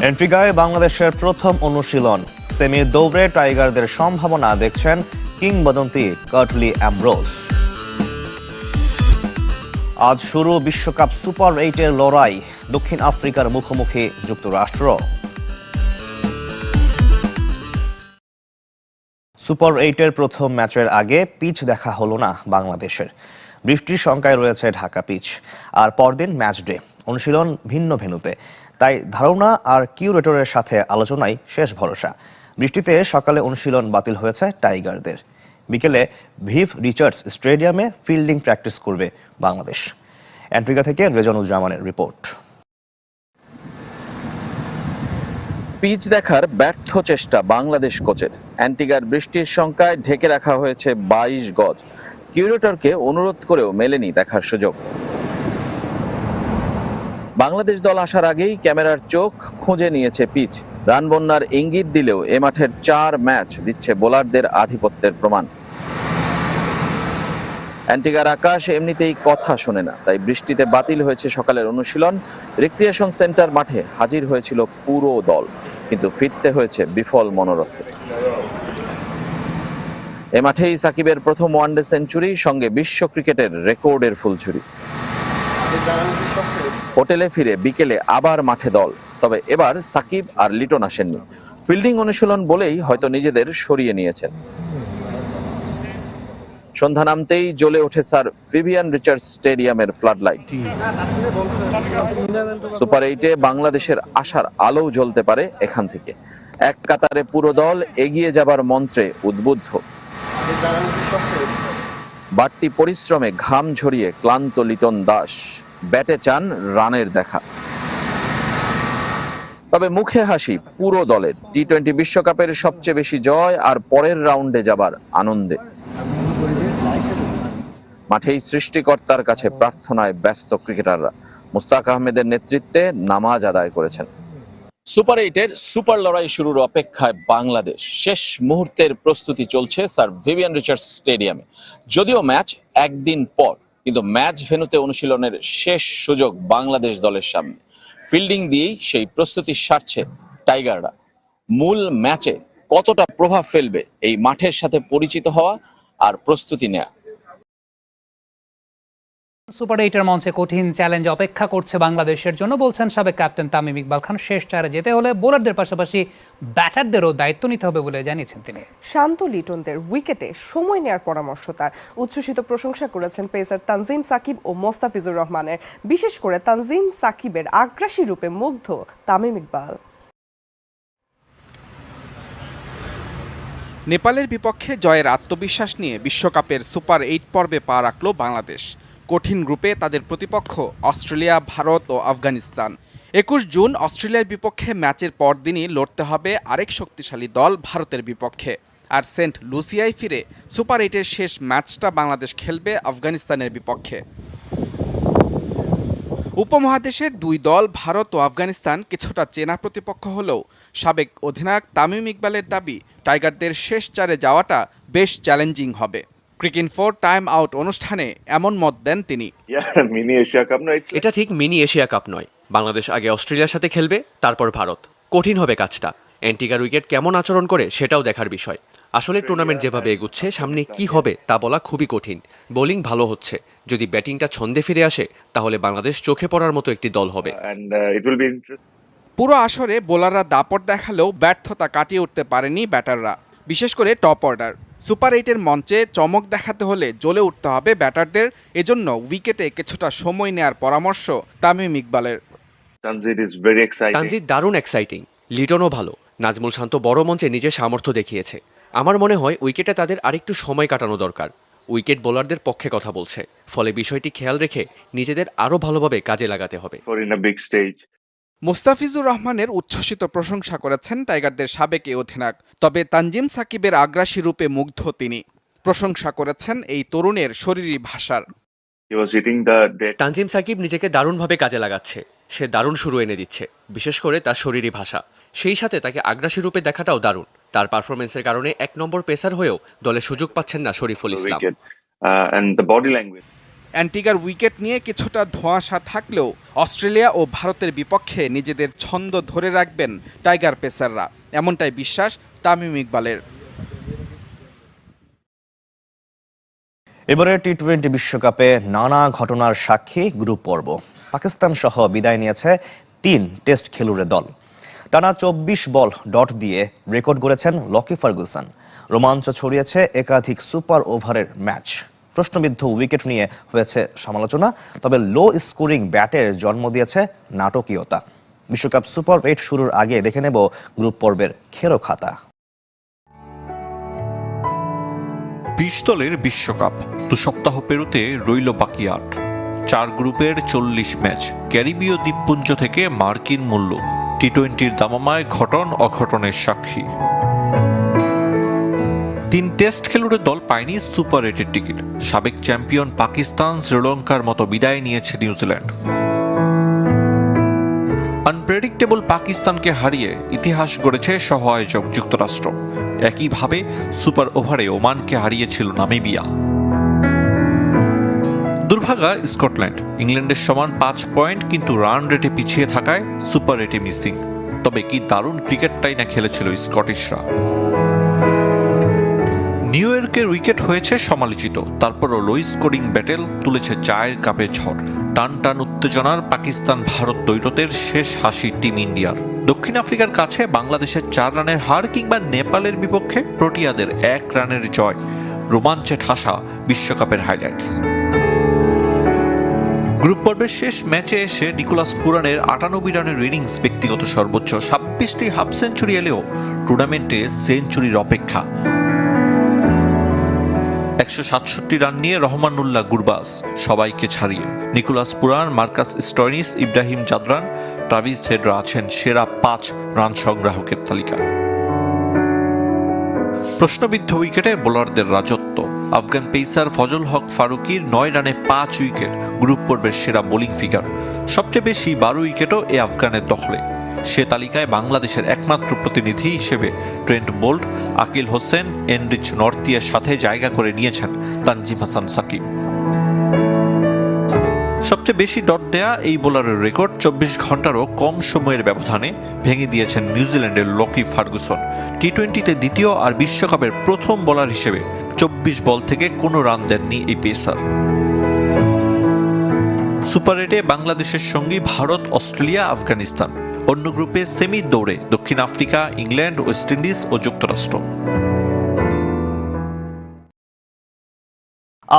এন্ট্রিগায় বাংলাদেশের প্রথম অনুশীলন। সেমি দৌড়ে টাইগারদের সম্ভাবনা দেখছেন কিংবদন্তি কার্টলি অ্যামব্রোস। আজ শুরু বিশ্বকাপ সুপার 8-এর লড়াই, দক্ষিণ আফ্রিকার মুখোমুখি যুক্তরাষ্ট্র। সুপার 8-এর প্রথম ম্যাচের আগে পিচ দেখা হলো না বাংলাদেশের। বৃষ্টির শঙ্কায় রয়েছে ঢাকা পিচ, আর পরদিন ম্যাচ ডে, অনুশীলন ভিন্ন ভেন্যুতে। তাই ধারণা আর কিউরেটরের সাথে আলোচনায় শেষ ভরসা। বৃষ্টিতে সকালে অনুশীলন বাতিল হয়েছে টাইগারদের। বিকেলে ভিভ রিচার্ডস স্টেডিয়ামে ফিল্ডিং প্র্যাকটিস করবে বাংলাদেশ। অ্যান্ট্রিগা থেকে রেজানুজ্জামানের রিপোর্ট। পিচ দেখার ব্যর্থ চেষ্টা বাংলাদেশ কোচের। অ্যান্টিগার বৃষ্টির শঙ্কায় ঢেকে রাখা হয়েছে 22 গজ। কিউরেটরকে অনুরোধ করেও মেলেনি দেখার সুযোগ। বাংলাদেশ দল আসার আগেই ক্যামেরার চোখ খুঁজে নিয়েছে পিচ। রান বন্যার ইঙ্গিত দিলেও এ মাঠের 4 ম্যাচ দিচ্ছে বোলারদের আধিপত্যের প্রমাণ। অ্যান্টিগার আকাশ এমনিতেই কথা শোনে না, তাই বৃষ্টিতে বাতিল হয়েছে সকালের অনুশীলন। রিক্রিয়েশন সেন্টার মাঠে হাজির হয়েছিল পুরো দল, কিন্তু ফিরতে হয়েছে বিফল মনোরথে। এ মাঠেই সাকিবের প্রথম ওয়ানডে সেঞ্চুরি, সঙ্গে বিশ্ব ক্রিকেটের রেকর্ডের ফুলঝুরি। হোটেলে ফিরে বিকেলে আবার মাঠে দল, তবে এবার সাকিব আর লিটন আসেননি। ফিল্ডিং অনুশীলন বলেই হয়তো নিজেদের সরিয়ে নিয়েছেন। সন্ধ্যা নামতেই জ্বলে ওঠে স্যার ভিভিয়ান রিচার্ডস স্টেডিয়ামের ফ্লাড লাইট। সুপার 8-এ বাংলাদেশের আশার আলো জ্বলতে পারে এখান থেকে। এক কাতারে পুরো দল এগিয়ে যাবার মন্ত্রে উদ্বুদ্ধ। বাড়তি পরিশ্রমে ঘাম ঝরিয়ে ক্লান্ত লিটন দাস ব্যাটে চান রানের দেখা। তবে মুখে হাসি পুরো দলের। টি-20 বিশ্বকাপের সবচেয়ে বেশি জয় আর পরের রাউন্ডে যাবার আনন্দে। মাঠেই সৃষ্টিকর্তার কাছে প্রার্থনায় ব্যস্ত ক্রিকেটাররা। মুস্তাক আহমেদের নেতৃত্বে নামাজ আদায় করেছেন। সুপার 8-এর সুপার লড়াই শুরুর অপেক্ষায় বাংলাদেশ। শেষ মুহূর্তের প্রস্তুতি চলছে স্যার ভিভিয়ান রিচার্ডস স্টেডিয়ামে। যদিও ম্যাচ একদিন পর, কিন্তু ম্যাচ ভেন্যুতে অনুশীলনের শেষ সুযোগ বাংলাদেশ দলের সামনে। ফিল্ডিং দিয়েই সেই প্রস্তুতি সারছে টাইগাররা। মূল ম্যাচে কতটা প্রভাব ফেলবে এই মাঠের সাথে পরিচিত হওয়া আর প্রস্তুতি নেয়া। সুপার 8-এর মঞ্চে কঠিন চ্যালেঞ্জ অপেক্ষা করছে বাংলাদেশের জন্য, বলছেন সাবেক ক্যাপ্টেন তামিম ইকবাল খান। শেষ চারে যেতে হলে বোলারদের পাশাপাশি ব্যাটারদেরও দায়িত্ব নিতে হবে বলে জানিয়েছেন তিনি। শান্ত লিটনদের উইকেটে সময় নেওয়ার পরামর্শ তার। উচ্ছ্বসিত প্রশংসা করেছেন পেসার তানজিম সাকিব ও মোস্তাফিজুর রহমানের। বিশেষ করে তানজিম সাকিবের আগ্রাসী রূপে মুগ্ধ তামিম ইকবাল। নেপালের বিপক্ষে জয়ের আত্মবিশ্বাস নিয়ে বিশ্বকাপের সুপার 8 পর্বে পা রাখল বাংলাদেশ। কঠিন গ্রুপে তাদের প্রতিপক্ষ অস্ট্রেলিয়া, ভারত ও আফগানিস্তান। 21 জুন অস্ট্রেলিয়ার বিপক্ষে ম্যাচের পরদিনই লড়তে হবে আরেক শক্তিশালী দল ভারতের বিপক্ষে। আর সেন্ট লুসিয়ায় ফিরে সুপার 8-এর শেষ ম্যাচটা বাংলাদেশ খেলবে আফগানিস্তানের বিপক্ষে। উপমহাদেশের দুই দল ভারত ও আফগানিস্তান কিছুটা চেনা প্রতিপক্ষ হলেও সাবেক অধিনায়ক তামিম ইকবালের দাবি, টাইগারদের শেষ চারে যাওয়াটা বেশ চ্যালেঞ্জিং হবে। ক্রিকেট4 টাইম আউট অনুষ্ঠানে এমন মত দেন তিনি। এটা ঠিক মিনি এশিয়া কাপ নয়। বাংলাদেশ আগে অস্ট্রেলিয়ার সাথে খেলবে, তারপর ভারত। কঠিন হবে কাজটা। অ্যান্টিগার উইকেট কেমন আচরণ করে সেটাও দেখার বিষয়। আসলে টুর্নামেন্ট যেভাবে এগুচ্ছে, সামনে কি হবে তা বলা খুবই কঠিন। বোলিং ভালো হচ্ছে, যদি ব্যাটিংটা ছন্দে ফিরে আসে তাহলে বাংলাদেশ চোখে পড়ার মতো একটি দল হবে। পুরো আসরে বোলাররা দাপট দেখালেও ব্যর্থতা কাটিয়ে উঠতে পারেনি ব্যাটাররা, বিশেষ করে টপ অর্ডার। সুপার 8-এর মঞ্চে চমক দেখাতে হলে জ্বলে উঠতে হবে ব্যাটারদের। এজন্য উইকেটে কিছুটা সময় নেয়ার পরামর্শ তামিম ইকবালের। তানজিদ দারুণ এক্সাইটিং, লিটনও ভালো। নাজমুল শান্ত বড় মঞ্চে নিজের সামর্থ্য দেখিয়েছে। আমার মনে হয় উইকেটে তাদের আরেকটু সময় কাটানো দরকার। উইকেট বোলারদের পক্ষে কথা বলছে, ফলে বিষয়টি খেয়াল রেখে নিজেদের আরও ভালোভাবে কাজে লাগাতে হবে। মুস্তাফিজুর রহমানের উচ্ছ্বসিত প্রশংসা করেছেন টাইগারদের সাবেক এই অধিনায়ক। তবে তানজিম সাকিবের আগ্রাসী রূপে মুগ্ধ তিনি। প্রশংসা করেছেন এই তরুণের শরীরী ভাষার। তানজিম সাকিব নিজেকে দারুণভাবে কাজে লাগাচ্ছে। সে দারুণ শুরু এনে দিচ্ছে, বিশেষ করে তার শরীরী ভাষা। সেই সাথে তাকে আগ্রাসী রূপে দেখাটাও দারুণ। তার পারফরমেন্সের কারণে 1 নম্বর পেসার হয়েও দলে সুযোগ পাচ্ছেন না শরীফুল ইসলাম। অ্যান্টিগার উইকেট নিয়ে কিছুটা ধোঁয়াশা থাকলেও অস্ট্রেলিয়া ও ভারতের বিপক্ষে নিজেদের ছন্দ ধরে রাখবেন টাইগার পেসাররা, এমনটাই বিশ্বাস তামিম ইকবালের। এবারে টি-20 বিশ্বকাপে নানা ঘটনার সাক্ষী গ্রুপ পর্ব। পাকিস্তান সহ বিদায় নিয়েছে 3 টেস্ট খেলুড়ে দল। টানা 24 বল ডট দিয়ে রেকর্ড গড়েছেন লকি ফার্গুসন। রোমাঞ্চ ছড়িয়েছে একাধিক সুপার ওভারের ম্যাচ। প্রশ্নবিদ্ধ উইকেট নিয়ে হয়েছে সমালোচনা, তবে লো স্কোরিং ব্যাটের জন্ম দিয়েছে নাটকীয়তা। বিশ্বকাপ সুপার 8 শুরুর আগে দেখে নেব গ্রুপ পর্বের খেরো খাতা। 20 দলের বিশ্বকাপ 2 সপ্তাহ পেরোতে রইল বাকি 8। 4 গ্রুপের 40 ম্যাচ, ক্যারিবীয় দ্বীপপুঞ্জ থেকে মার্কিন মূল্য। টি-20-র দামামায় ঘটন অঘটনের সাক্ষী। 3 টেস্ট খেলুড়ে দল পায়নি সুপার 8-এর টিকিট। সাবেক চ্যাম্পিয়ন পাকিস্তান, শ্রীলঙ্কার মতো বিদায় নিয়েছে নিউজিল্যান্ড। আনপ্রেডিক্টেবল পাকিস্তানকে হারিয়ে ইতিহাস গড়েছে সহ আয়োজক যুক্তরাষ্ট্র। একইভাবে সুপার ওভারে ওমানকে হারিয়েছিল নামিবিয়া। দুর্ভাগা স্কটল্যান্ড, ইংল্যান্ডের সমান 5 পয়েন্ট, কিন্তু রান রেটে পিছিয়ে থাকায় সুপার 8-এ মিসিং। তবে কি দারুণ ক্রিকেটটাই না খেলেছিল স্কটিশরা। নিউ ইয়র্কের উইকেট হয়েছে সমালোচিত, তারপরও লো স্কোরিং ব্যাটেল তুলেছে চায়ের কাপে ঝড়। টান টান উত্তেজনার পাকিস্তান ভারত দ্বৈরথের শেষ হাসি টিম ইন্ডিয়ার। দক্ষিণ আফ্রিকার কাছে বাংলাদেশের 4 রানের হার কিংবা নেপালের বিপক্ষে প্রোটিয়াদের 1 রানের জয়, রোমাঞ্চে ঠাসা বিশ্বকাপের হাইলাইটস। গ্রুপ পর্বের শেষ ম্যাচে এসে নিকোলাস পুরানের 98 রানের ইনিংস ব্যক্তিগত সর্বোচ্চ। 26টি হাফ সেঞ্চুরি এলেও টুর্নামেন্টে সেঞ্চুরির অপেক্ষা। 167 রান নিয়ে রহমানুল্লাহ গুরবাজ সবাইকে ছাড়িয়ে। Nicholas Pooran, Marcus Stoinis, Ibrahim Zadran, Travis হেডরা আছেন সেরা 5 রান সংগ্রাহকের তালিকায়। প্রশ্নবিদ্ধ উইকেটে বোলারদের রাজত্ব। আফগান পেসার ফজল হক ফারুকির 9 রানে 5 উইকেট, গ্রুপ পর্বের সেরা বোলিং ফিগার। সবচেয়ে বেশি 12 উইকেটও এ আফগানের দখলে। সে তালিকায় বাংলাদেশের একমাত্র প্রতিনিধি হিসেবে Trent Boult, Akeal Hosein, Anrich Nortje সাথে জায়গা করে নিয়েছেন তানজিম হাসান সাকিব। সবচেয়ে বেশি ডট দেয়া এই বোলারের রেকর্ড 24 ঘন্টারও কম সময়ের ব্যবধানে ভেঙে দিয়েছেন নিউজিল্যান্ডের লকি ফার্গুসন। টি-20-তে দ্বিতীয় আর বিশ্বকাপের প্রথম বোলার হিসেবে 24 বল থেকে কোনো রান দেননি এই পেসার। সুপার 8-এ বাংলাদেশের সঙ্গী ভারত, অস্ট্রেলিয়া, আফগানিস্তান। অন্য গ্রুপে সেমি দৌড়ে দক্ষিণ আফ্রিকা, ইংল্যান্ড, ওয়েস্ট ইন্ডিজ ও যুক্তরাষ্ট্র।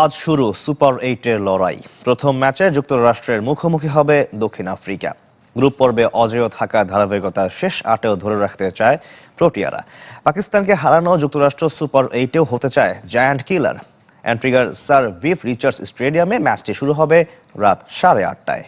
আজ শুরু সুপার 8-এর লড়াই। প্রথম ম্যাচে যুক্তরাষ্ট্রের মুখোমুখি হবে দক্ষিণ আফ্রিকা। গ্রুপ পর্বে অজেয় থাকা ধারাবাহিকতা শেষ 8-এও ধরে রাখতে চায় প্রোটিয়ারা। পাকিস্তানকে হারানো যুক্তরাষ্ট্র সুপার 8-এও হতে চায় giant killer. অ্যান্টিগার sir Viv Richards স্টেডিয়ামে ম্যাচটি শুরু হবে রাত 8:30টায়।